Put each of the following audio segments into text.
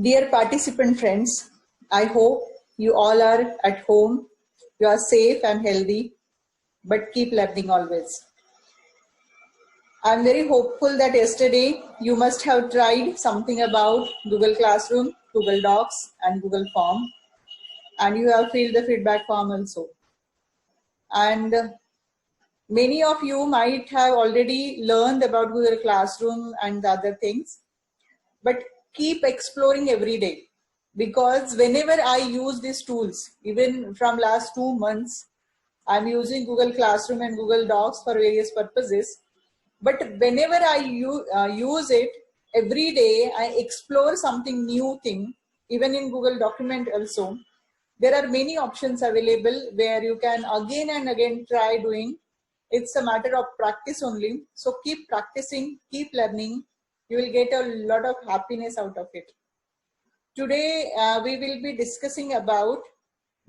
Dear participant friends, I hope you all are at home, you are safe and healthy, but keep learning always. I am very hopeful that yesterday you must have tried something about Google Classroom, Google Docs and Google Form, and you have filled the feedback form also. And many of you might have already learned about Google Classroom and the other things, but keep exploring every day, because whenever I use these tools, even from last 2 months, I'm using Google Classroom and Google Docs for various purposes. But whenever I use it every day, I explore something new thing, even in Google Document also. There are many options available where you can again and again try doing. It's a matter of practice only. So keep practicing, keep learning. You will get a lot of happiness out of it. Today, we will be discussing about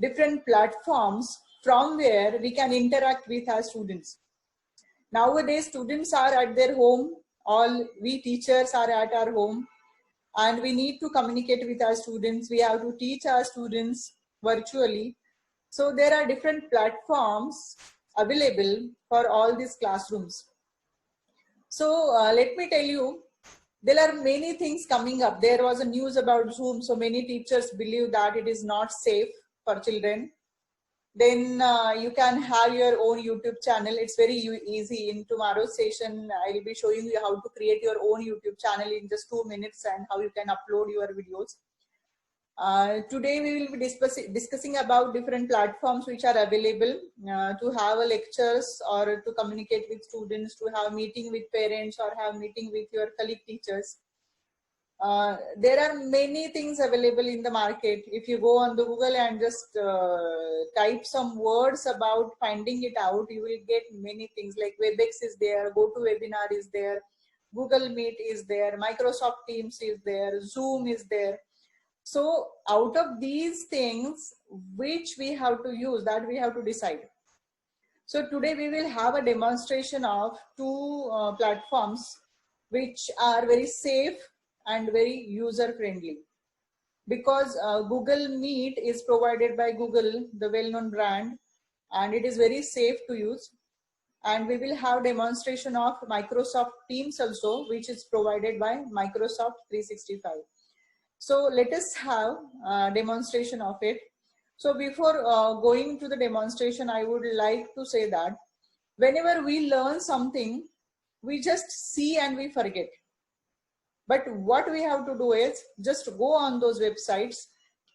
different platforms from where we can interact with our students. Nowadays, students are at their home. All we teachers are at our home, and we need to communicate with our students. We have to teach our students virtually. So there are different platforms available for all these classrooms. So let me tell you, there are many things coming up. There was a news about Zoom. So many teachers believe that it is not safe for children. Then you can have your own YouTube channel. It's very easy. In tomorrow's session, I will be showing you how to create your own YouTube channel in just 2 minutes and how you can upload your videos. Today we will be discussing about different platforms which are available to have a lectures or to communicate with students, to have meeting with parents or have meeting with your colleague teachers. There are many things available in the market. If you go on the Google and just type some words about finding it out, you will get many things like WebEx is there, GoToWebinar is there, Google Meet is there, Microsoft Teams is there, Zoom is there. So out of these things, which we have to use, that we have to decide. So today we will have a demonstration of two platforms which are very safe and very user friendly, because Google Meet is provided by Google, the well-known brand, and it is very safe to use. And we will have demonstration of Microsoft Teams also, which is provided by Microsoft 365. So let us have a demonstration of it. So before going to the demonstration, I would like to say that whenever we learn something, we just see and we forget. But what we have to do is just go on those websites,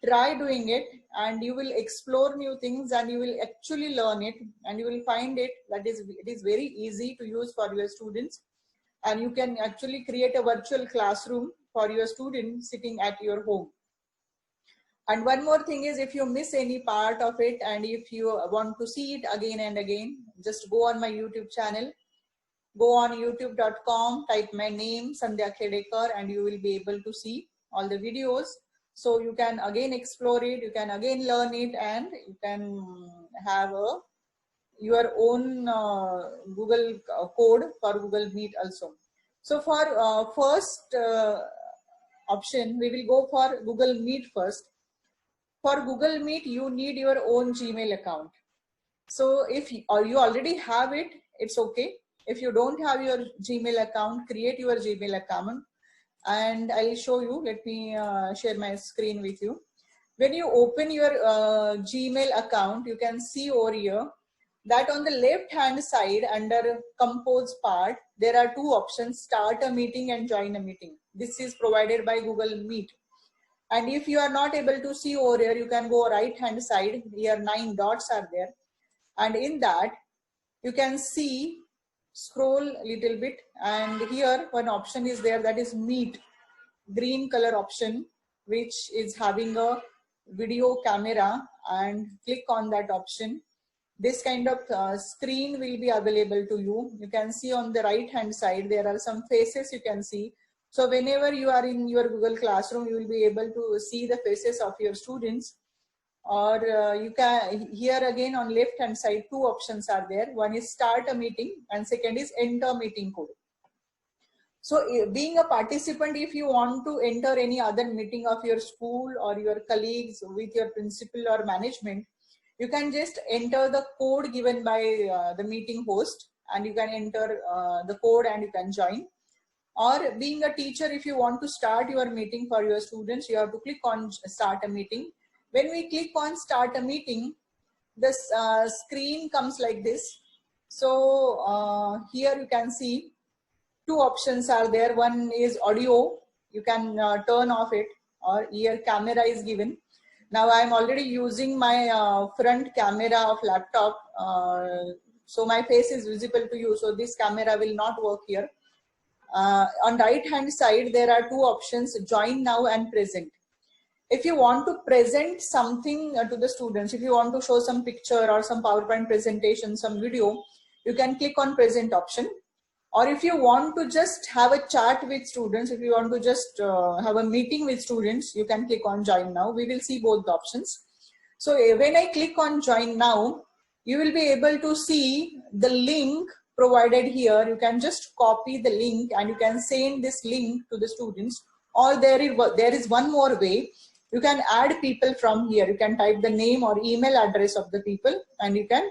try doing it, and you will explore new things and you will actually learn it, and you will find it that it is very easy to use for your students, and you can actually create a virtual classroom for your student sitting at your home. And one more thing is, if you miss any part of it and if you want to see it again and again, just go on my YouTube channel. Go on youtube.com, type my name, Sandhya Khedekar, and you will be able to see all the videos. So you can again explore it, you can again learn it, and you can have your own Google code for Google Meet also. So for first option, we will go for Google Meet first. For Google Meet, you need your own Gmail account. So if you already have it, it's okay. If you don't have your Gmail account, create your Gmail account, and I'll show you. Let me share my screen with you. When you open your Gmail account, you can see over here that on the left hand side under compose part, there are two options: start a meeting and join a meeting. This is provided by Google Meet. And if you are not able to see over here, you can go right hand side. Here 9 dots are there, and in that you can see, scroll a little bit, and here one option is there, that is Meet, green color option, which is having a video camera, and click on that option. This kind of screen will be available to you. You can see on the right hand side there are some faces you can see. So whenever you are in your Google Classroom, you will be able to see the faces of your students. Or you can, here again on left hand side, two options are there. One is start a meeting and second is enter meeting code. So being a participant, if you want to enter any other meeting of your school or your colleagues with your principal or management, you can just enter the code given by the meeting host, and you can enter the code and you can join. Or being a teacher, if you want to start your meeting for your students, you have to click on start a meeting. When we click on start a meeting, this screen comes like this. So here you can see two options are there. One is audio, you can turn off it, or here camera is given. Now I am already using my front camera of laptop, so my face is visible to you, so this camera will not work here. On right hand side there are two options, join now and present. If you want to present something to the students, if you want to show some picture or some PowerPoint presentation, some video, you can click on present option. Or if you want to just have a chat with students, if you want to just have a meeting with students, you can click on join now. We will see both the options. So when I click on join now, you will be able to see the link provided here. You can just copy the link and you can send this link to the students. Or there is one more way. You can add people from here. You can type the name or email address of the people and you can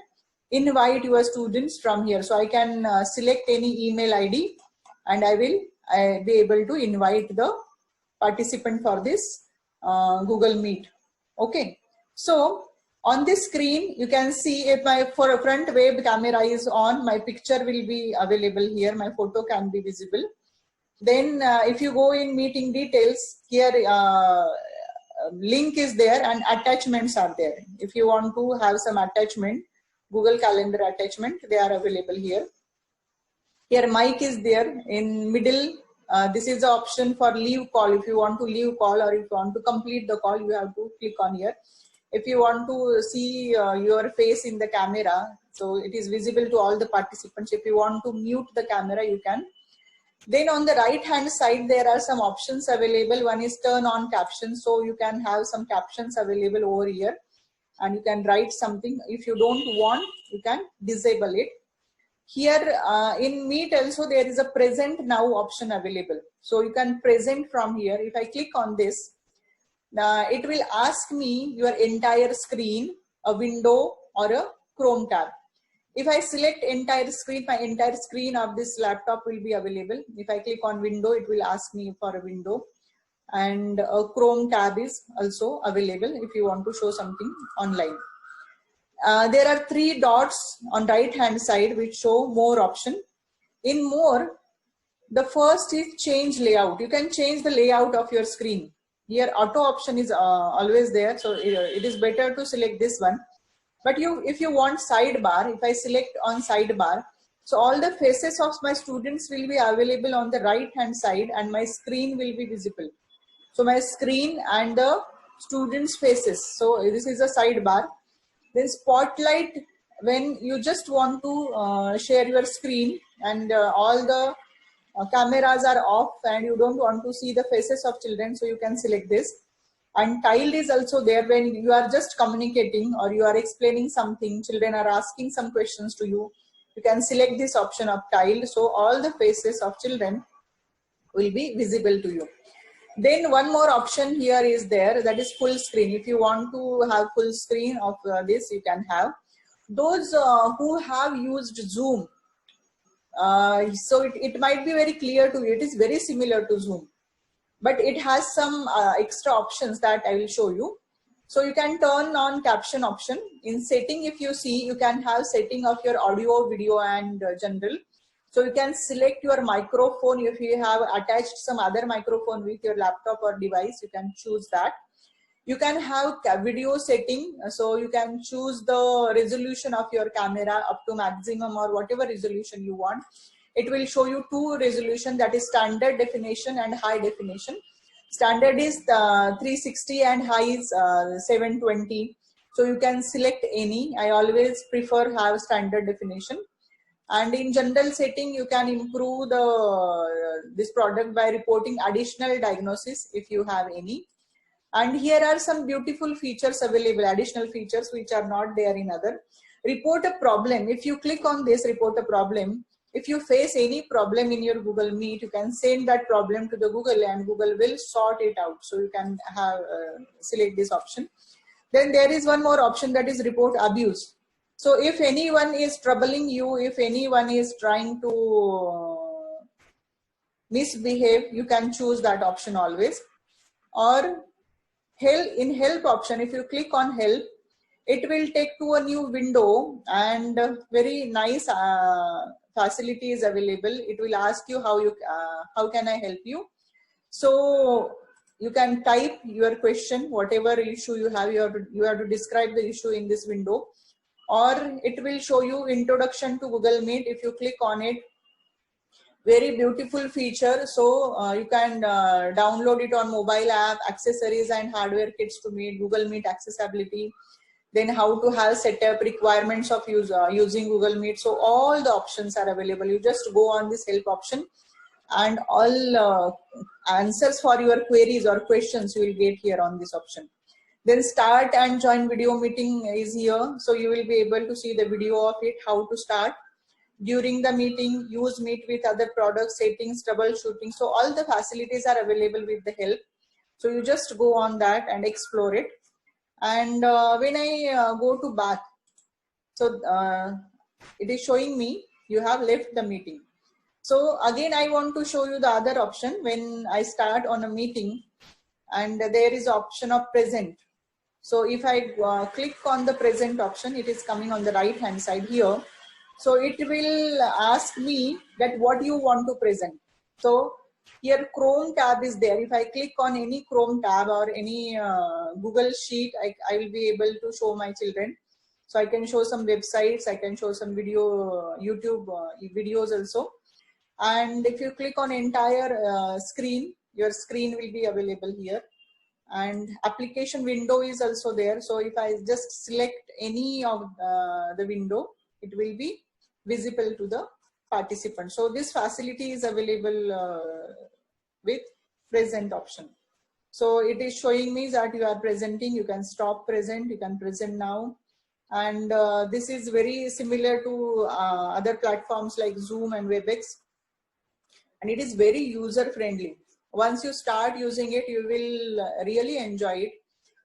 invite your students from here. So I can select any email ID and I will be able to invite the participant for this Google Meet. Okay. So on this screen, you can see if my front web camera is on, my picture will be available here. My photo can be visible. Then if you go in meeting details, here link is there and attachments are there. If you want to have some attachment, Google Calendar attachment, they are available here. Here mic is there in middle. This is the option for leave call. If you want to leave call or if you want to complete the call, you have to click on here. If you want to see your face in the camera, so it is visible to all the participants. If you want to mute the camera, you can. Then on the right hand side, there are some options available. One is turn on captions. So you can have some captions available over here and you can write something. If you don't want, you can disable it. Here in Meet also there is a present now option available. So you can present from here. If I click on this, it will ask me your entire screen, a window or a Chrome tab. If I select entire screen, my entire screen of this laptop will be available. If I click on window, it will ask me for a window. And a Chrome tab is also available if you want to show something online. There are three dots on right hand side which show more option. In more, the first is change layout. You can change the layout of your screen. Here auto option is always there, so it is better to select this one. But if you want sidebar, if I select on sidebar, so all the faces of my students will be available on the right hand side and my screen will be visible. So my screen and the students' faces. So this is a sidebar. Then spotlight, when you just want to share your screen and all the cameras are off and you don't want to see the faces of children, so you can select this. And tiled is also there when you are just communicating or you are explaining something, children are asking some questions to you. You can select this option of tiled, so all the faces of children will be visible to you. Then one more option here is there, that is full screen. If you want to have full screen of this, you can have. Those who have used Zoom, so it might be very clear to you. It is very similar to Zoom, but it has some extra options that I will show you. So you can turn on caption option. In setting, if you see, you can have setting of your audio, video and general. So you can select your microphone. If you have attached some other microphone with your laptop or device, you can choose that. You can have video setting. So you can choose the resolution of your camera up to maximum or whatever resolution you want. It will show you two resolution, that is standard definition and high definition. Standard is 360 and high is 720. So you can select any. I always prefer have standard definition. And in general setting, you can improve this product by reporting additional diagnosis if you have any. And here are some beautiful features available, additional features which are not there in other. Report a problem. If you click on this report a problem, If you face any problem in your Google Meet, you can send that problem to the Google and Google will sort it out. So you can have select this option. Then there is one more option, that is report abuse. So if anyone is troubling you, if anyone is trying to misbehave, you can choose that option always. Or help option, if you click on help, it will take to a new window and very nice facility is available. It will ask you how can I help you. So you can type your question, whatever issue you have, you have to describe the issue in this window, or it will show you introduction to Google Meet. If you click on it, very beautiful feature. So you can download it on mobile app, accessories and hardware kits to meet, Google Meet accessibility, then how to have setup, requirements of using Google Meet. So all the options are available. You just go on this help option and all answers for your queries or questions you will get here on this option. Then start and join video meeting is here. So you will be able to see the video of it, how to start. During the meeting, use Meet with other products, settings, troubleshooting. So all the facilities are available with the help. So you just go on that and explore it. And when I go to back, so it is showing me you have left the meeting. So again, I want to show you the other option when I start on a meeting, and there is option of present. So if I click on the present option, it is coming on the right hand side here. So it will ask me that what you want to present. So here Chrome tab is there. If I click on any Chrome tab or any Google Sheet, I will be able to show my children. So I can show some websites, I can show some video, YouTube videos also. And if you click on entire screen, your screen will be available here. And application window is also there. So if I just select any of the window, it will be visible to the participant. So this facility is available with present option. So it is showing me that you are presenting, you can stop present, you can present now. And this is very similar to other platforms like Zoom and WebEx. And it is very user friendly. Once you start using it, you will really enjoy it.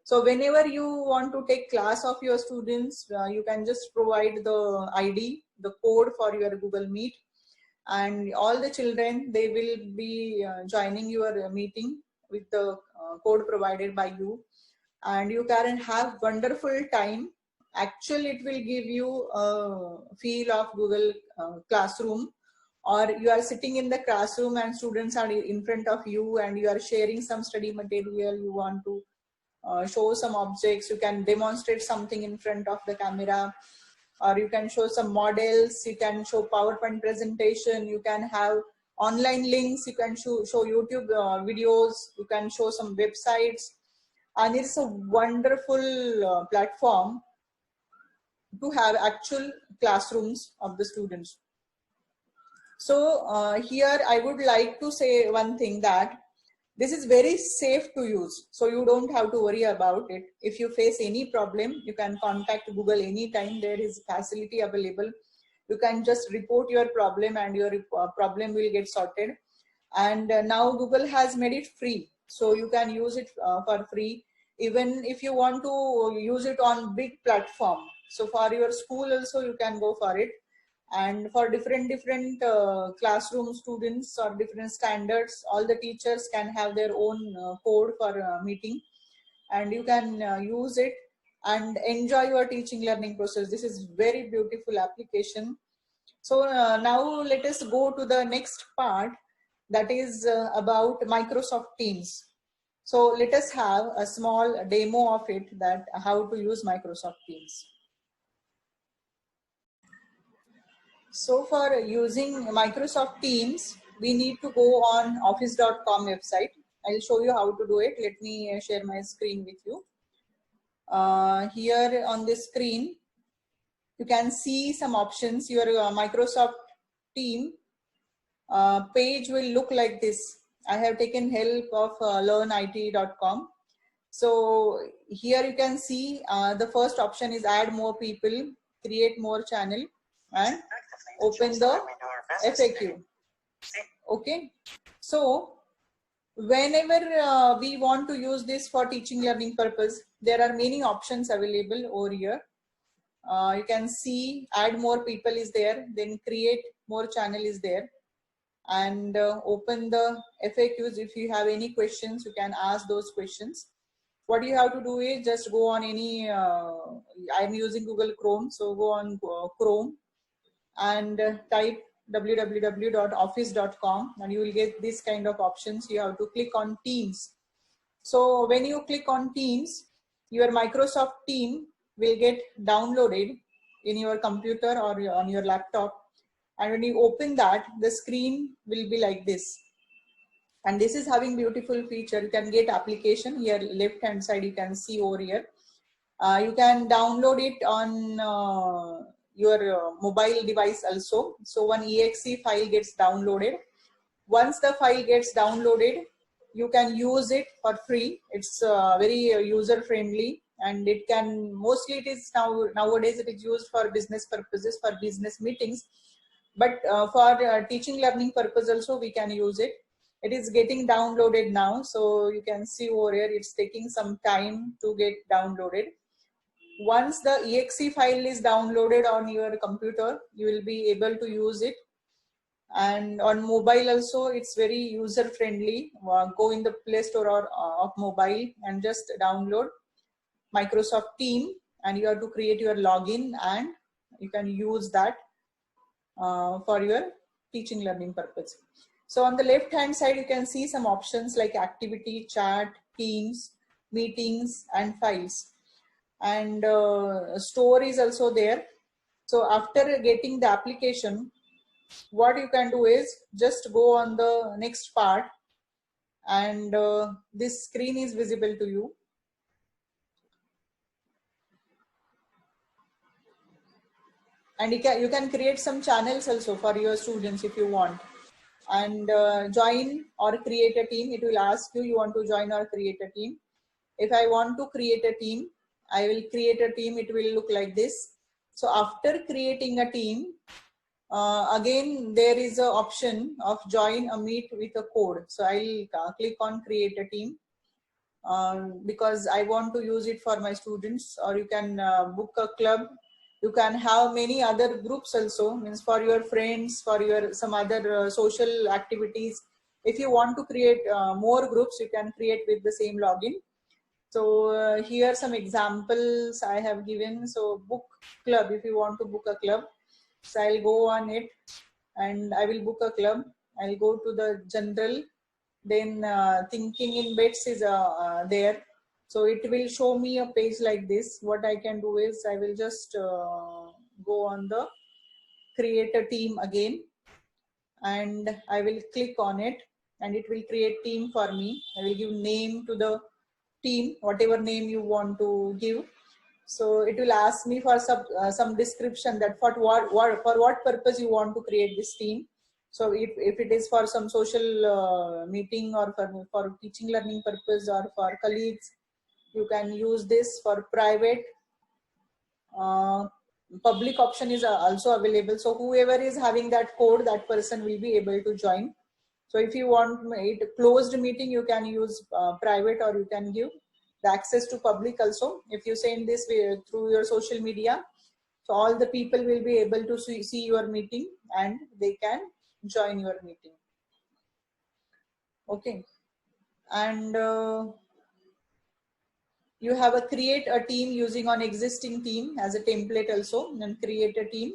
So whenever you want to take class of your students, you can just provide the ID, the code for your Google Meet, and all the children, they will be joining your meeting with the code provided by you, and you can have wonderful time. Actually, it will give you a feel of Google Classroom, or you are sitting in the classroom and students are in front of you and you are sharing some study material, you want to show some objects, you can demonstrate something in front of the camera, or you can show some models, you can show PowerPoint presentation, you can have online links, you can show YouTube videos, you can show some websites, and it's a wonderful platform to have actual classrooms of the students. So here I would like to say one thing, that this is very safe to use. So you don't have to worry about it. If you face any problem, you can contact Google anytime. There is facility available. You can just report your problem and your problem will get sorted. And now Google has made it free. So you can use it for free. Even if you want to use it on big platform. So for your school also, you can go for it. And for different classroom students or different standards, all the teachers can have their own code for meeting, and you can use it and enjoy your teaching learning process. This is very beautiful application. So now let us go to the next part, that is about Microsoft Teams. So let us have a small demo of it, that how to use Microsoft Teams. So for using Microsoft Teams, we need to go on office.com website. I'll show you how to do it. Let me share my screen with you. Here on this screen, you can see some options. Your Microsoft Team page will look like this. I have taken help of learnit.com. So here you can see the first option is add more people, create more channel, and open the FAQ. Okay. So whenever we want to use this for teaching learning purpose, there are many options available over here. You can see add more people is there, then create more channel is there, and open the FAQs. If you have any questions, you can ask those questions. What you have to do is just go on any, I'm using Google Chrome, so go on Chrome and type www.office.com and you will get this kind of options. You have to click on Teams. So when you click on Teams, your Microsoft Team will get downloaded in your computer or on your laptop. And when you open that, the screen will be like this. And this is having beautiful feature. You can get application here, left hand side, you can see over here. You can download it on your mobile device also. So one exe file gets downloaded. Once the file gets downloaded, you can use it for free. It's very user friendly, and it can, mostly it is nowadays it is used for business purposes, for business meetings, but for teaching learning purpose also we can use it. It is getting downloaded now, so you can see over here it's taking some time to get downloaded. Once the exe file is downloaded on your computer, you will be able to use it. And on mobile also it's very user friendly. Go in the Play Store or of mobile and just download Microsoft Team, and you have to create your login and you can use that for your teaching learning purpose. So on the left hand side you can see some options like activity, chat, teams, meetings and files, and store is also there. So after getting the application, what you can do is just go on the next part, and this screen is visible to you. And you can create some channels also for your students if you want, and join or create a team. It will ask you, you want to join or create a team. If I want to create a team, I will create a team. It will look like this. So after creating a team, again there is an option of join a meet with a code. So I'll click on create a team because I want to use it for my students. Or you can book a club. You can have many other groups also, means for your friends, for your some other social activities. If you want to create more groups, you can create with the same login. So here are some examples I have given. So book club, if you want to book a club. So I'll go on it and I will book a club. I'll go to the general, then thinking in bits is there. So it will show me a page like this. What I can do is I will just go on the create a team again, and I will click on it, and it will create team for me. I will give name to the team, whatever name you want to give. So it will ask me for some description that for what purpose you want to create this team. So if it is for some social meeting, or for teaching learning purpose, or for colleagues, you can use this. For private, public option is also available. So whoever is having that code, that person will be able to join. So if you want it closed meeting, you can use private, or you can give the access to public also. If you send this through your social media, so all the people will be able to see your meeting and they can join your meeting. Okay. And you have a create a team using an existing team as a template also, and create a team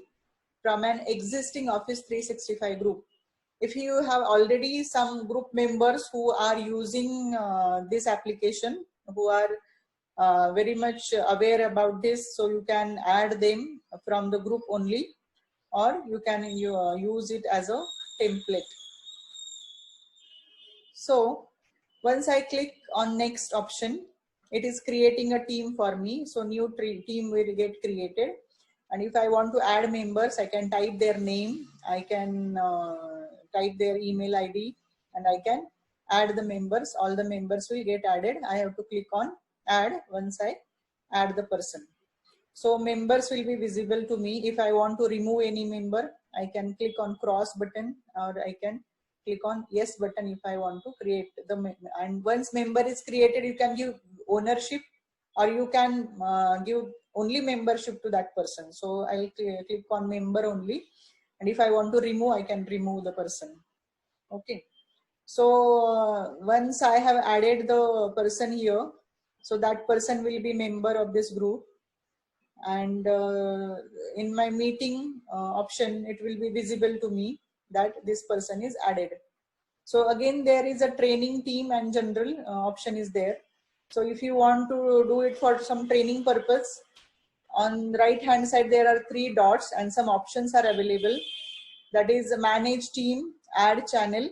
from an existing Office 365 group. If you have already some group members who are using this application, who are very much aware about this, so you can add them from the group only, or you can use it as a template. So once I click on next option, it is creating a team for me. So new team will get created. And if I want to add members, I can type their name, I can type their email ID, and I can add the members. All the members will get added. I have to click on add once I add the person. So members will be visible to me. If I want to remove any member, I can click on cross button, or I can click on yes button if I want to create the and once member is created, you can give ownership, or you can give only membership to that person. So I'll click on member only, and if I want to remove, I can remove the person. Okay. So once I have added the person here, so that person will be member of this group, and in my meeting option, it will be visible to me that this person is added. So again, there is a training team and general option is there. So if you want to do it for some training purpose, on the right hand side there are 3 dots and some options are available. That is manage team, add channel.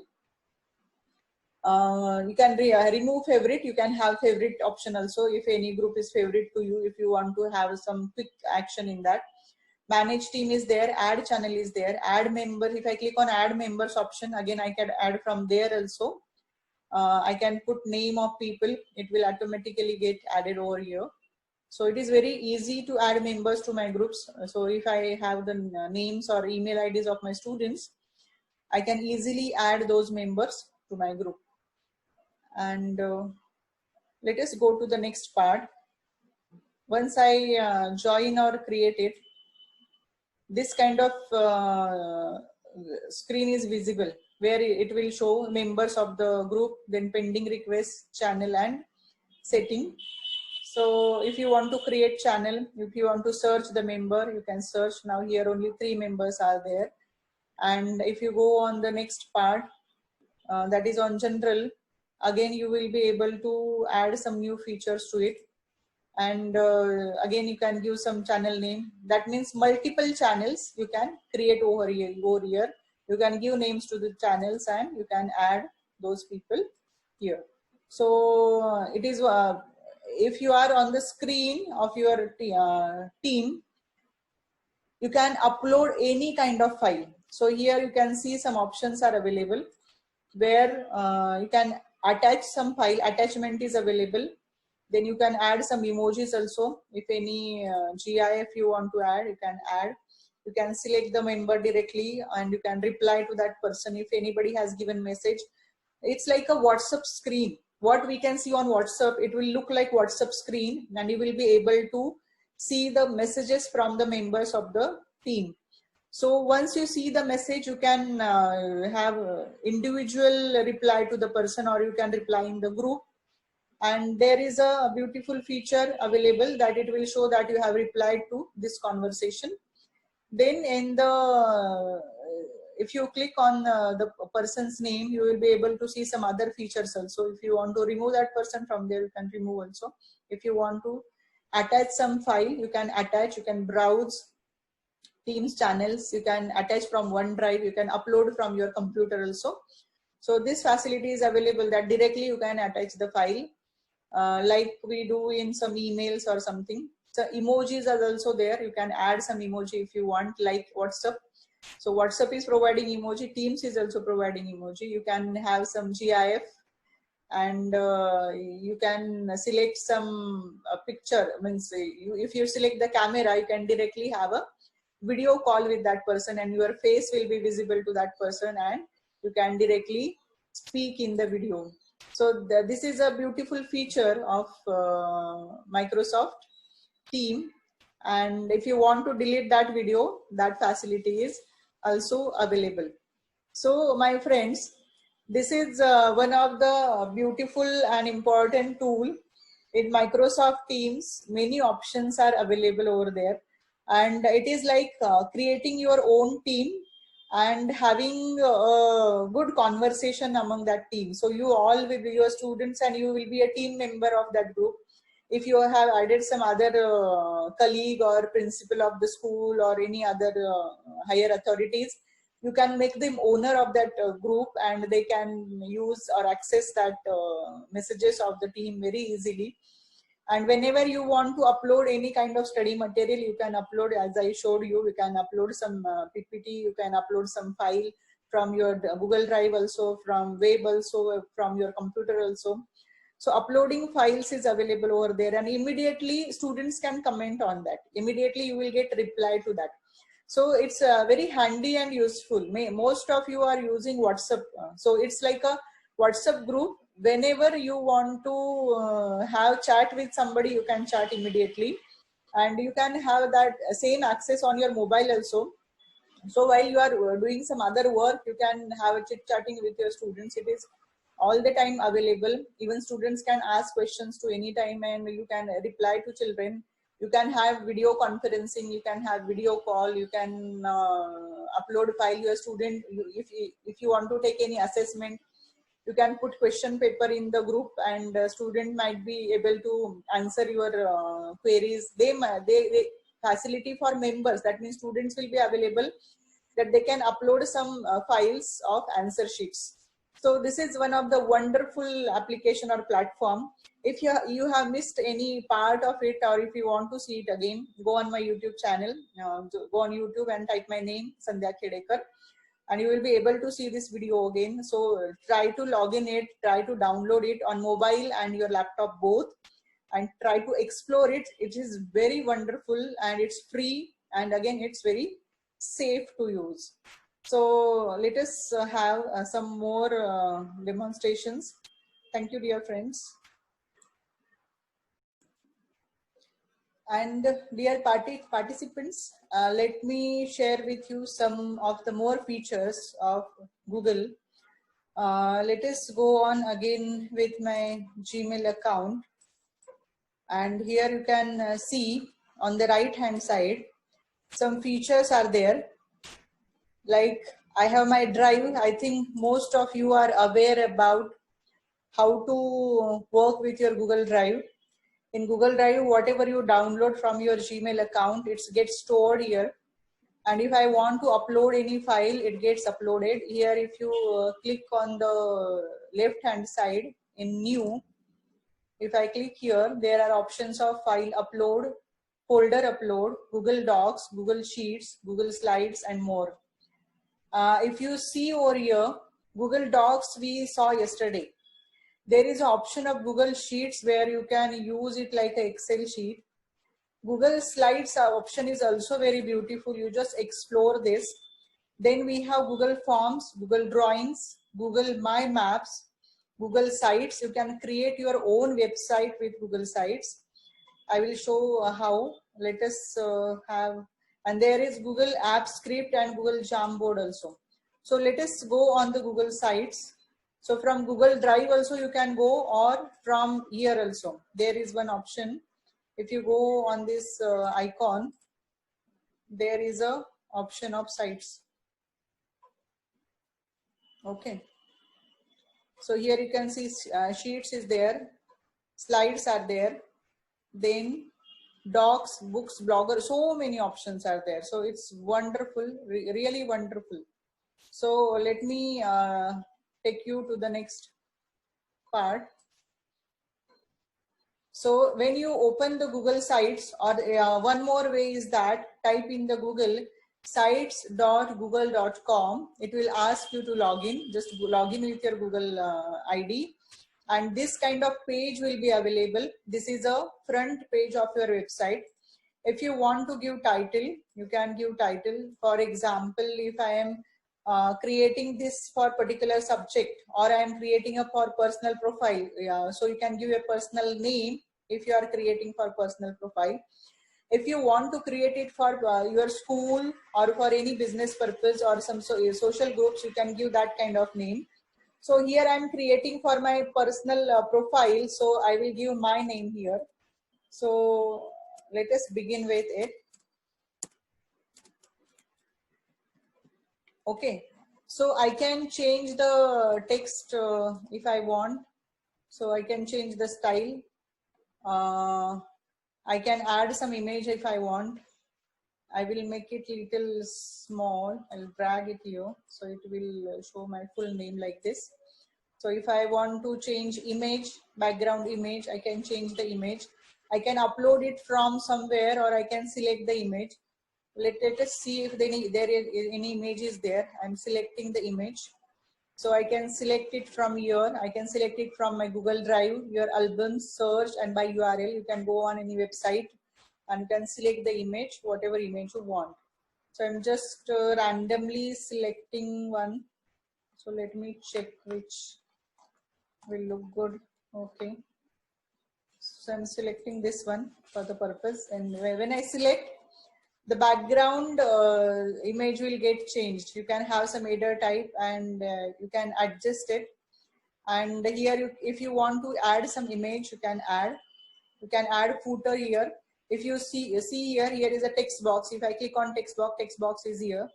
You can remove favorite. You can have favorite option also if any group is favorite to you, if you want to have some quick action in that. Manage team is there, add channel is there, add member. If I click on add members option, again I can add from there also. I can put name of people, it will automatically get added over here. So it is very easy to add members to my groups. So if I have the names or email IDs of my students, I can easily add those members to my group. And let us go to the next part. Once I join or create it, this kind of screen is visible where it will show members of the group, then pending requests, channel and setting. So if you want to create channel, if you want to search the member, you can search. Now here only 3 members are there. And if you go on the next part, that is on general, again you will be able to add some new features to it. And again you can give some channel name. That means multiple channels you can create over here. You can give names to the channels and you can add those people here. So it is if you are on the screen of your team, you can upload any kind of file. So here you can see some options are available where you can attach some file. Attachment is available. Then you can add some emojis also. If any GIF you want to add, you can add. You can select the member directly and you can reply to that person if anybody has given message. It's like a WhatsApp screen. What we can see on WhatsApp, it will look like WhatsApp screen, and you will be able to see the messages from the members of the team. So once you see the message, you can have individual reply to the person, or you can reply in the group. And there is a beautiful feature available that it will show that you have replied to this conversation. Then in the if you click on the person's name, you will be able to see some other features also. If you want to remove that person from there, you can remove also. If you want to attach some file, you can attach. You can browse Teams channels, you can attach from OneDrive, you can upload from your computer also. So this facility is available that directly you can attach the file like we do in some emails or something. So emojis are also there. You can add some emoji if you want, like WhatsApp. So WhatsApp is providing emoji, Teams is also providing emoji. You can have some GIF, and you can select some picture. Means if you select the camera, you can directly have a video call with that person and your face will be visible to that person and you can directly speak in the video. So this is a beautiful feature of Microsoft Team. And if you want to delete that video, that facility is also available. So my friends, this is one of the beautiful and important tool in Microsoft Teams. Many options are available over there, and it is like creating your own team and having a good conversation among that team. So you all will be your students and you will be a team member of that group. If you have added some other colleague or principal of the school or any other higher authorities, you can make them owner of that group and they can use or access that messages of the team very easily. And whenever you want to upload any kind of study material, you can upload, as I showed you, you can upload some PPT, you can upload some file from your Google Drive also, from web also, from your computer also. So uploading files is available over there, and immediately students can comment on that. Immediately you will get reply to that. So it's very handy and useful. Most of you are using WhatsApp. So it's like a WhatsApp group. Whenever you want to have chat with somebody, you can chat immediately. And you can have that same access on your mobile also. So while you are doing some other work, you can have a chit chatting with your students. It is all the time available. Even students can ask questions to any time, and you can reply to children. You can have video conferencing, you can have video call, you can upload file your student. If you want to take any assessment, you can put question paper in the group, and student might be able to answer your queries. They facility for members, that means students will be available, that they can upload some files of answer sheets. So this is one of the wonderful application or platform. If you have missed any part of it, or if you want to see it again, go on my YouTube channel, go on YouTube and type my name, Sandhya Khedekar, and you will be able to see this video again. So try to log in it, try to download it on mobile and your laptop both, and try to explore it. It is very wonderful, and it's free, and again it's very safe to use. So let us have some more demonstrations. Thank you, dear friends. And dear participants, let me share with you some of the more features of Google. Let us go on again with my Gmail account. And here you can see on the right hand side, some features are there. Like I have my Drive. I think most of you are aware about how to work with your Google Drive. In Google Drive, whatever you download from your Gmail account, it gets stored here. And if I want to upload any file, it gets uploaded here. If you click on the left hand side in new, if I click here, there are options of file upload, folder upload, Google Docs, Google Sheets, Google Slides, and more. If you see over here, Google Docs we saw yesterday. There is an option of Google Sheets where you can use it like an Excel sheet. Google Slides option is also very beautiful. You just explore this. Then we have Google Forms, Google Drawings, Google My Maps, Google Sites. You can create your own website with Google Sites. I will show how. Let us have, and there is Google App Script and Google Jamboard also. So let us go on the Google Sites. So from Google Drive also you can go, or from here also. There is one option. If you go on this icon, there is a option of sites. Okay. So here you can see Sheets is there, Slides are there, then Docs, Books, Blogger, so many options are there. So it's wonderful, really wonderful. So let me take you to the next part. So when you open the Google Sites, or one more way is that type in the Google sites.google.com. It will ask you to log in. Just log in with your Google ID, and this kind of page will be available. This is a front page of your website. If you want to give title, you can give title. For example, if I am creating this for particular subject, or I am creating a for personal profile, so you can give a personal name if you are creating for personal profile. If you want to create it for your school or for any business purpose or some social groups, you can give that kind of name. So here I am creating for my personal profile, so I will give my name here. So let us begin with it. Okay, so I can change the text if I want. So I can change the style. I can add some image if I want. I will make it little small. I'll drag it here, so it will show my full name like this. So if I want to change image, background image, I can change the image. I can upload it from somewhere, or I can select the image. Let us see if there is any image is there. I'm selecting the image. So I can select it from here. I can select it from my Google Drive, your albums, search, and by URL. You can go on any website and you can select the image, whatever image you want. So I'm just randomly selecting one. So let me check which will look good. Okay. So I'm selecting this one for the purpose. And when I select, the background image will get changed. You can have some header type and you can adjust it. And here, if you want to add some image, you can add. You can add footer here. If you see here is a text box. If I click on text box is here.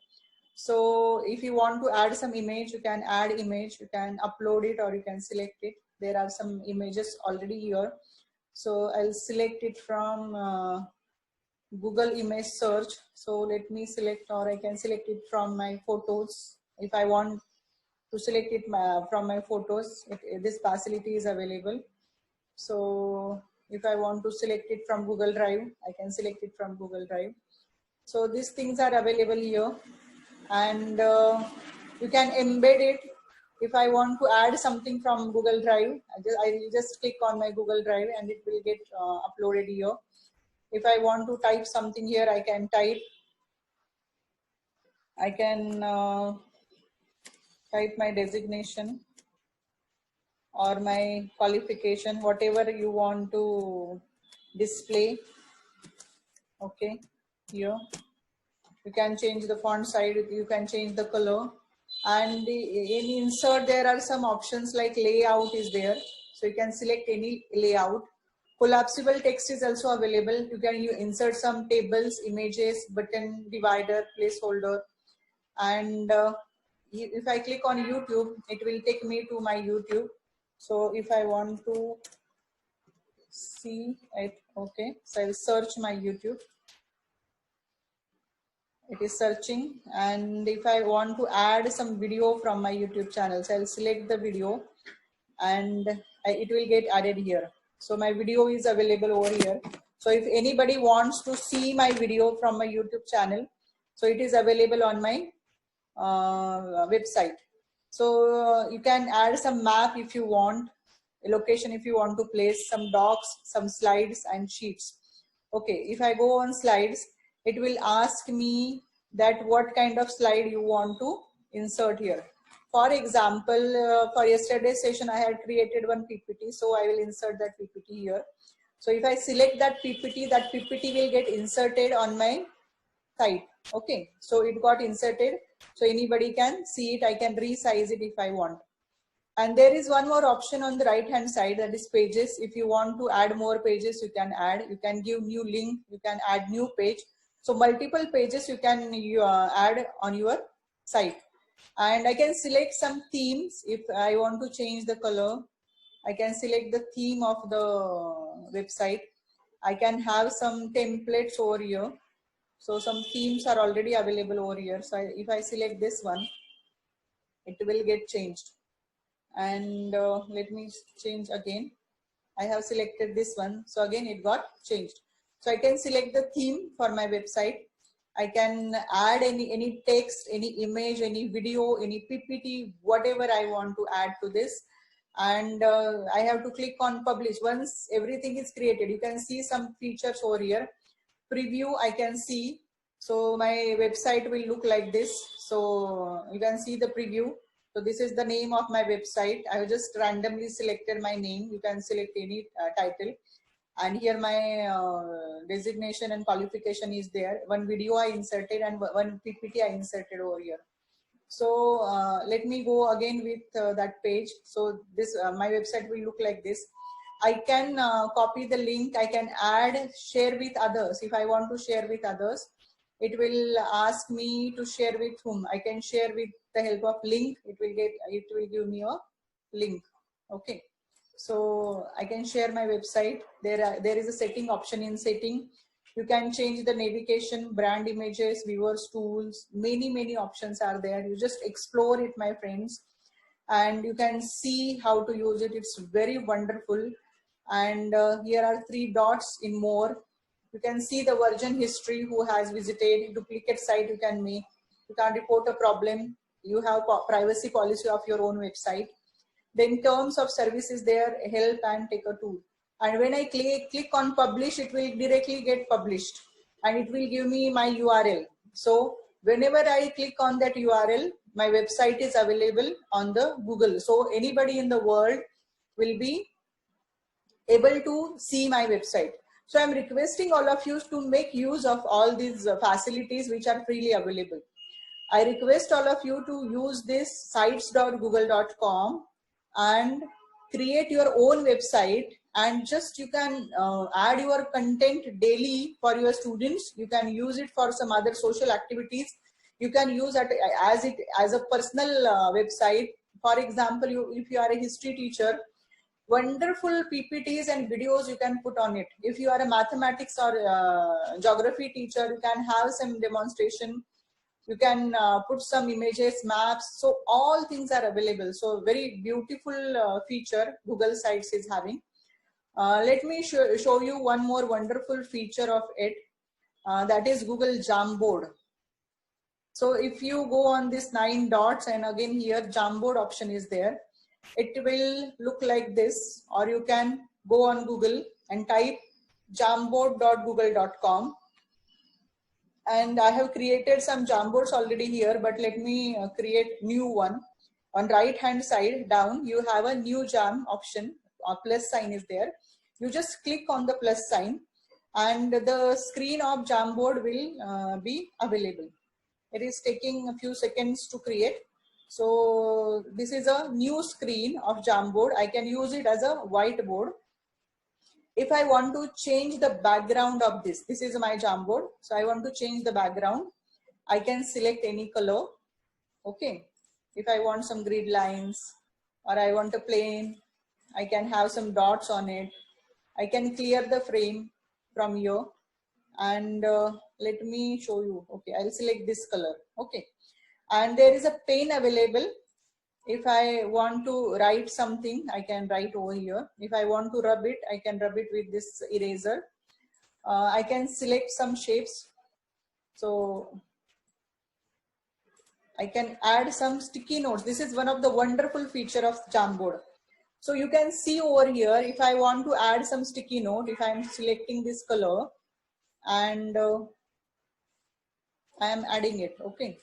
So if you want to add some image, you can add image. You can upload it or you can select it. There are some images already here. So I'll select it from Google image search. So let me select, or I can select it from my photos. If I want to select it from my photos, this facility is available. So if I want to select it from Google Drive, I can select it from Google Drive. So these things are available here, and you can embed it. If I want to add something from Google Drive, I just click on my Google Drive and it will get uploaded here. If I want to type something here, I can type. I can type my designation or my qualification, whatever you want to display. Okay, here you can change the font size, you can change the color, and in insert there are some options like layout is there, so you can select any layout. Collapsible text is also available. You can insert some tables, images, button, divider, placeholder, and if I click on YouTube, it will take me to my YouTube. So if I want to see it, okay, so I'll search my YouTube. It is searching, and if I want to add some video from my YouTube channel, so I'll select the video and it will get added here. So my video is available over here. So if anybody wants to see my video from my YouTube channel, so it is available on my website. So you can add some map if you want, a location if you want to place, some docs, some slides and sheets. Okay, if I go on slides, it will ask me that what kind of slide you want to insert here. For example, for yesterday's session, I had created one PPT, so I will insert that PPT here. So if I select that PPT will get inserted on my site. Okay, so it got inserted, so anybody can see it. I can resize it if I want. And there is one more option on the right hand side, that is pages. If you want to add more pages, you can add. You can give new link, you can add new page. So multiple pages you can add on your site. And I can select some themes. If I want to change the color, I can select the theme of the website. I can have some templates over here. So some themes are already available over here. So if I select this one, it will get changed. And let me change again. I have selected this one, so again it got changed. So I can select the theme for my website. I can add any text, any image, any video, any PPT, whatever I want to add to this. And I have to click on publish. Once everything is created, you can see some features over here. Preview I can see. So my website will look like this. So you can see the preview. So this is the name of my website. I have just randomly selected my name. You can select any title. And here my designation and qualification is there. One video I inserted and one PPT I inserted over here. So let me go again with that page. So this my website will look like this. I can copy the link. I can add, share with others. If I want to share with others, it will ask me to share with whom. I can share with the help of link. It will give me a link. Okay, so I can share my website. There is a setting option in setting. You can change the navigation, brand images, viewers tools. Many options are there. You just explore it, my friends, and you can see how to use it. It's very wonderful. And here are 3 dots in more. You can see the version history, who has visited, duplicate site you can make. You can report a problem. you have privacy policy of your own website. Then terms of service is there, help and take a tool. And when I click on publish, it will directly get published and it will give me my URL. So whenever I click on that URL, my website is available on the Google. So anybody in the world will be able to see my website. So I'm requesting all of you to make use of all these facilities which are freely available. I request all of you to use this sites.google.com and create your own website, and just you can add your content daily for your students. You can use it for some other social activities. You can use it as a personal website. For example, if you are a history teacher, wonderful PPTs and videos you can put on it. If you are a mathematics or geography teacher, you can have some demonstration. You can put some images, maps. So all things are available. So very beautiful feature Google Sites is having. Let me show you one more wonderful feature of it. That is Google Jamboard. So if you go on this 9 dots and again here Jamboard option is there, it will look like this, or you can go on Google and type jamboard.google.com. And I have created some Jamboards already here, but let me create new one. On right hand side down, you have a new Jam option, a plus sign is there. You just click on the plus sign and the screen of Jamboard will be available. It is taking a few seconds to create. So this is a new screen of Jamboard. I can use it as a whiteboard. If I want to change the background of this is my Jamboard. So I want to change the background. I can select any color. Okay. If I want some grid lines or I want a plane, I can have some dots on it. I can clear the frame from here. And let me show you. Okay, I'll select this color. Okay, and there is a pen available. If I want to write something, I can write over here. If I want to rub it, I can rub it with this eraser. I can select some shapes. So I can add some sticky notes. This is one of the wonderful feature of Jamboard. So you can see over here, if I want to add some sticky note, if I'm selecting this color, and I am adding it. Okay.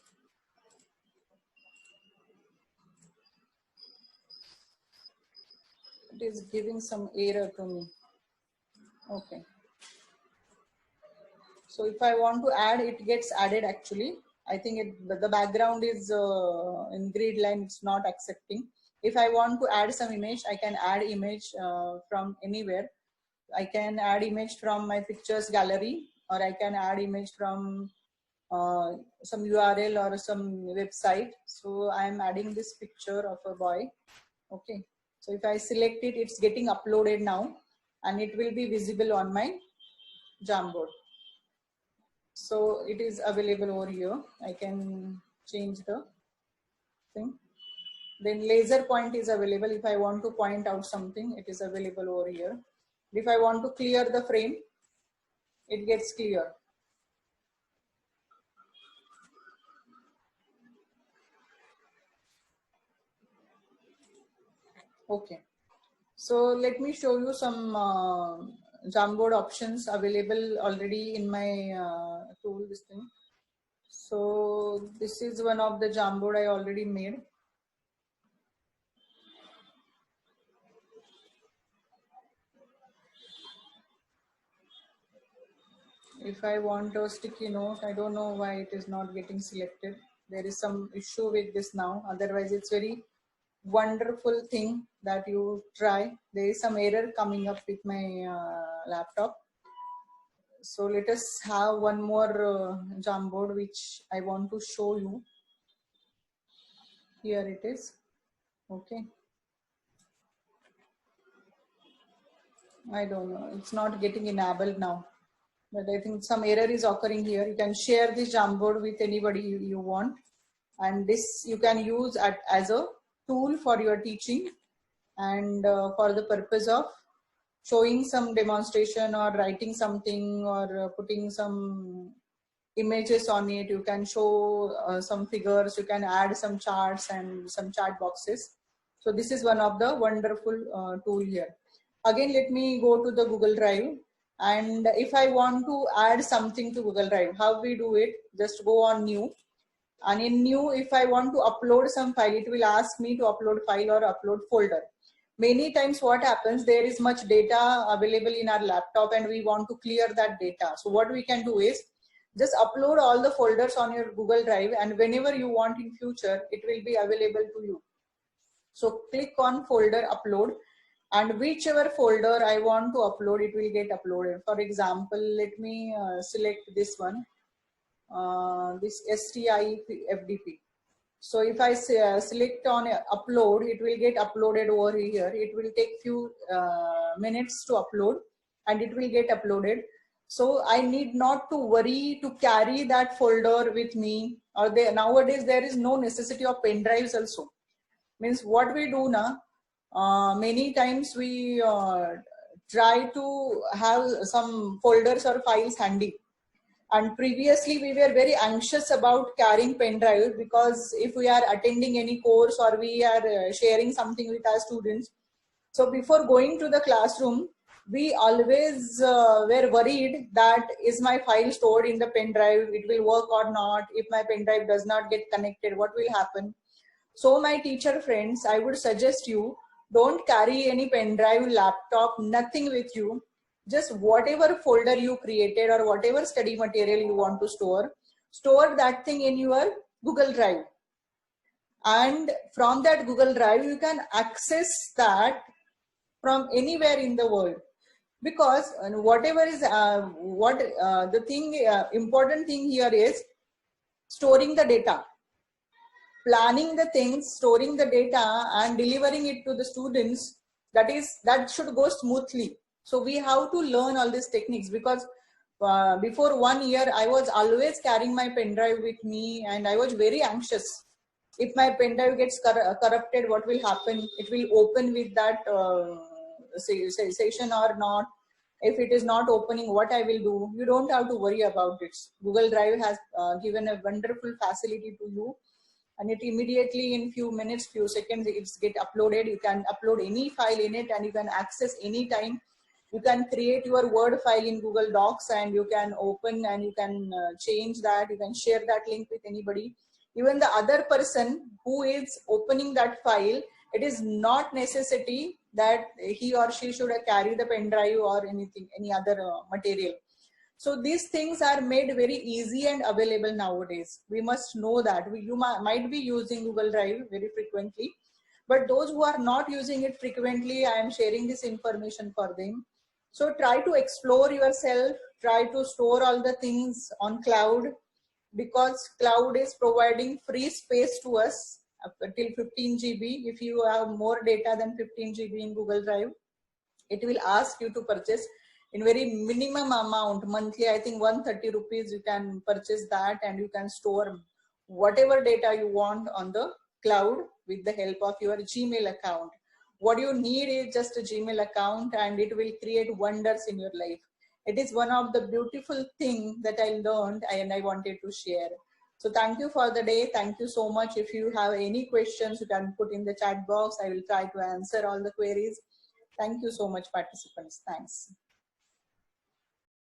It is giving some error to me. Okay. So if I want to add, it gets added actually. I think the background is in grid line, it's not accepting. If I want to add some image, I can add image from anywhere. I can add image from my pictures gallery, or I can add image from some URL or some website. So I am adding this picture of a boy. Okay. So if I select it, it's getting uploaded now and it will be visible on my Jamboard. So it is available over here. I can change the thing. Then laser point is available. If I want to point out something, it is available over here. If I want to clear the frame, it gets clear. Okay. So let me show you some Jamboard options available already in my tool, this thing. So this is one of the Jamboard I already made. If I want a sticky note, I don't know why it is not getting selected. There is some issue with this now. Otherwise, it's very wonderful thing that you try. There is some error coming up with my laptop. So let us have one more Jamboard which I want to show you. Here it is. Okay. I don't know. It's not getting enabled now. But I think some error is occurring here. You can share this Jamboard with anybody you want. And this you can use as a tool for your teaching and for the purpose of showing some demonstration or writing something or putting some images on it, you can show some figures, you can add some charts and some chat boxes. So this is one of the wonderful tool here. Again, let me go to the Google Drive. And if I want to add something to Google Drive, how we do it? Just go on new. And in new, if I want to upload some file, it will ask me to upload file or upload folder. Many times what happens, there is much data available in our laptop and we want to clear that data. So what we can do is just upload all the folders on your Google Drive, and whenever you want in future, it will be available to you. So click on folder upload, and whichever folder I want to upload, it will get uploaded. For example, let me select this one, this STIFDP. So if I select on upload, it will get uploaded over here. It will take few minutes to upload and it will get uploaded. So I need not to worry to carry that folder with me, or nowadays there is no necessity of pen drives also. Means what we do now, many times we try to have some folders or files handy. And previously we were very anxious about carrying pen drive, because if we are attending any course or we are sharing something with our students, so before going to the classroom, we always were worried that is my file stored in the pen drive, it will work or not. If my pen drive does not get connected, what will happen? So my teacher friends, I would suggest you, don't carry any pen drive, laptop, nothing with you. Just whatever folder you created or whatever study material you want to store that thing in your Google Drive. And from that Google Drive, you can access that from anywhere in the world. Because whatever is, the thing, important thing here is storing the data. Planning the things, storing the data and delivering it to the students, that should go smoothly. So we have to learn all these techniques, because before 1 year, I was always carrying my pen drive with me and I was very anxious. If my pen drive gets corrupted, what will happen? It will open with that session or not? If it is not opening, what I will do? You don't have to worry about it. Google Drive has given a wonderful facility to you, and it immediately in few minutes, few seconds, it's get uploaded. You can upload any file in it and you can access anytime. You can create your Word file in Google Docs and you can open and you can change that. You can share that link with anybody. Even the other person who is opening that file, it is not necessity that he or she should carry the pen drive or anything, any other material. So these things are made very easy and available nowadays. We must know that. You might be using Google Drive very frequently, but those who are not using it frequently, I am sharing this information for them. So try to explore yourself, try to store all the things on cloud, because cloud is providing free space to us up till 15 GB. If you have more data than 15 GB in Google Drive, it will ask you to purchase in very minimum amount. Monthly, I think 130 rupees, you can purchase that and you can store whatever data you want on the cloud with the help of your Gmail account. What you need is just a Gmail account and it will create wonders in your life. It is one of the beautiful things that I learned and I wanted to share. So thank you for the day. Thank you so much. If you have any questions, you can put in the chat box. I will try to answer all the queries. Thank you so much, participants. Thanks.